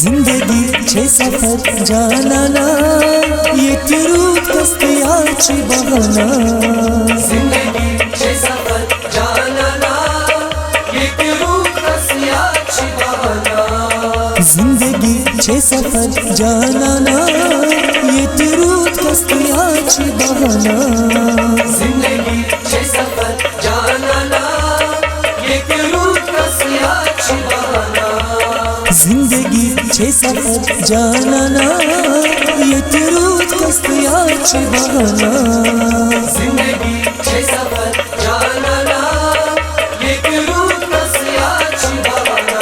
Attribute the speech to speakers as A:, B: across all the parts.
A: जिंदगी छे सफर जाना ये तिरूत कस्तियाची बहाना।
B: जिंदगी छे सफर जाना ये तिरूत कस्तियाची बहाना।
A: जिंदगी छे सफर जाना ये तिरूत कस्तियाची बहाना।
B: जिंदगी छे सफर जाना ये तिरूत कस्तियाची बहाना।
A: जिंदगी छे सफर जाना ये तिरूत कस्तियाची बहाना।
B: जिंदगी छे सफर जाना ये तिरूत कस्तियाची बहाना।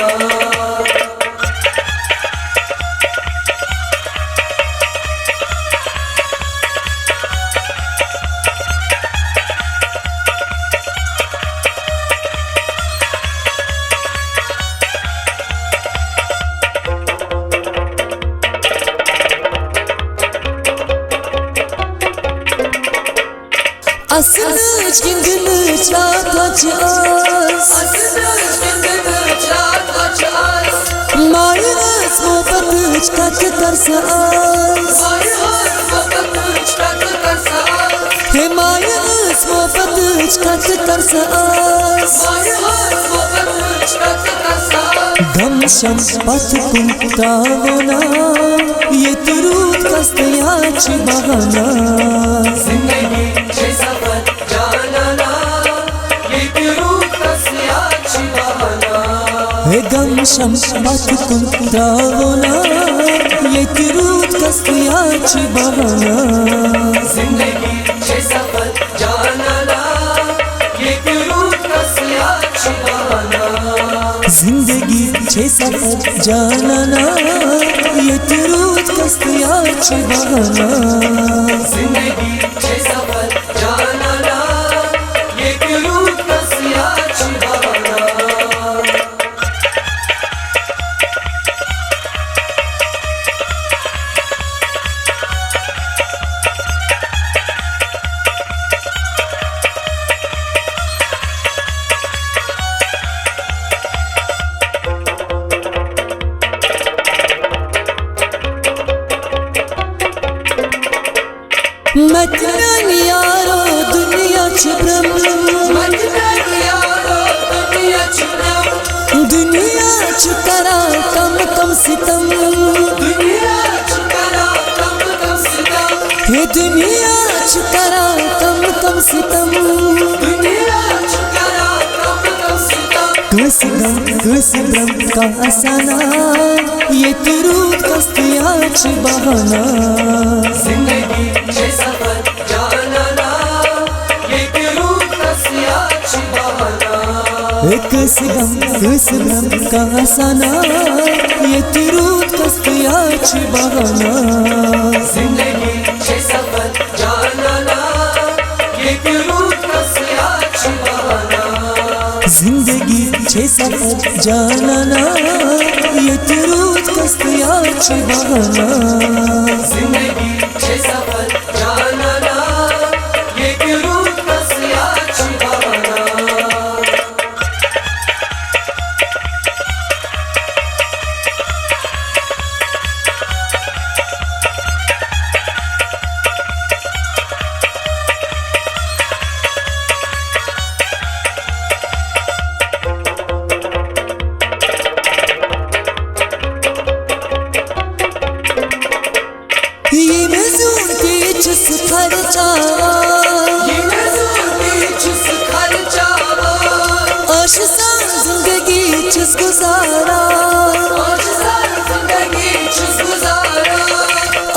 A: Asıl cingini çatacağız, mayınız muhabbet katlarsa az. He mayınız muhabbet katlarsa az. Gam şam patkun tavona ye tirut kastayachi bahana.
B: जिंदगी छे सफर जाना ये तिरूत कस्तियाची बहाना।
A: He gam şam patkun tavona ye tirut kastayachi bahana.
B: जिंदगी छे सफर जाना ये तिरूत कस्तियाची बहाना।
A: जिंदगी छे सफर जाना ये तिरूत कस्तियाची बहाना।
B: जिंदगी छे सफर जाना ये तिरूत कस्तियाची बहाना।
A: Metnen yaro dünya çıbrım, dünya çıkara kam kam sitam. He dünya çıkara kam kam sitam. Kısıbram ka asana ye tirut kastiyachi bahana.
B: जिंदगी छे सफर जाना ये तिरूत कस्तियाची बहाना।
A: Kısıbram ka asana ye tirut kastiyachi bahana.
B: जिंदगी छे सफर जाना ये तिरूत कस्तियाची बहाना।
A: जिंदगी छे सफर जाना ये तिरूत कस्तियाची बहाना।
B: जिंदगी छे सफर जाना ये तिरूत कस्तियाची बहाना।
A: ये मज़ूर के जिस खर्चा,
B: ये मज़ूर के जिस खर्चा,
A: आशिक़ान ज़िंदगी जिस गुज़ारा,
B: आशिक़ान ज़िंदगी जिस गुज़ारा,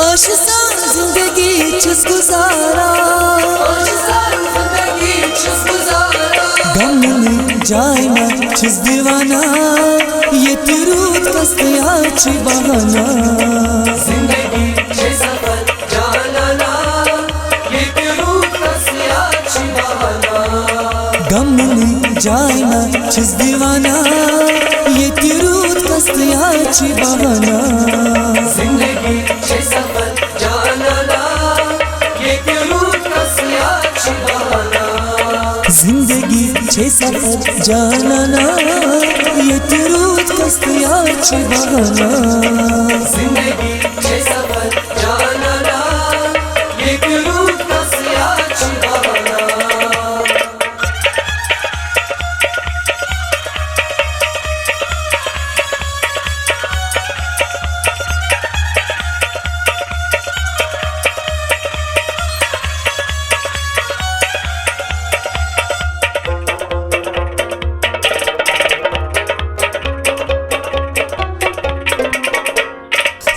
A: आशिक़ान ज़िंदगी जिस गुज़ारा।
B: आशिक़ान ज़िंदगी जिस गुज़ारा।
A: गम में जाए ना जिस दीवाना ये तिरूत कस्तियाची बहाना।
B: जिंदगी छे सफर जाना ये तिरूत कस्तियाची बहाना।
A: गम में जाए ना जिस दीवाना ये तिरूत कस्तियाची बहाना।
B: जिंदगी छे सफर जाना ये तिरूत कस्तियाची बहाना।
A: जिंदगी छे सफर जाना ये तिरूत कस्तियाची बहाना
B: जिंदगी छे सफर जाना ये तिरूत कस्तियाची बहाना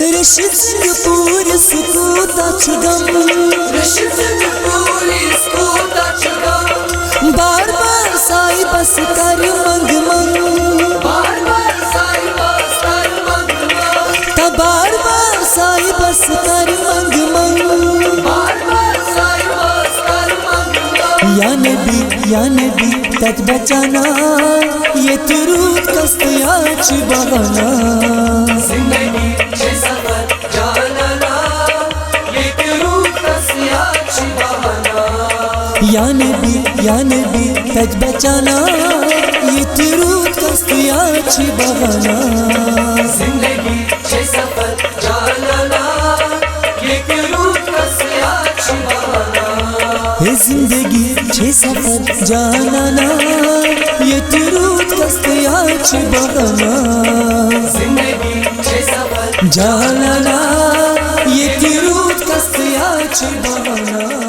A: रशीद सिंह पूरी सुकूता चुगम
B: रशीद सिंह पूरी सुकूता चुगम
A: बार बार साई बस कर मंग मंग
B: बार बार साई बस कर मंग मंग
A: बार बार साई बस कर मंग मंग
B: बार बार साई बस कर मंग मंग
A: या नबी तक बचाना ये तिरूत कस्तियाची बहाना
B: जिंदगी छे सफर जाना ये तिरूत कस्तियाची बहाना
A: या नबी तक बचाना ये तिरूत कस्तियाची बहाना
B: जिंदगी छे सफर जाना ये तिरूत कस्तियाची बहाना
A: हे जिंदगी छे सफर जाना ये तिरूत कस्तियाची बहाना
B: जिंदगी छे सफर
A: जाना ये तिरूत कस्तियाची बहाना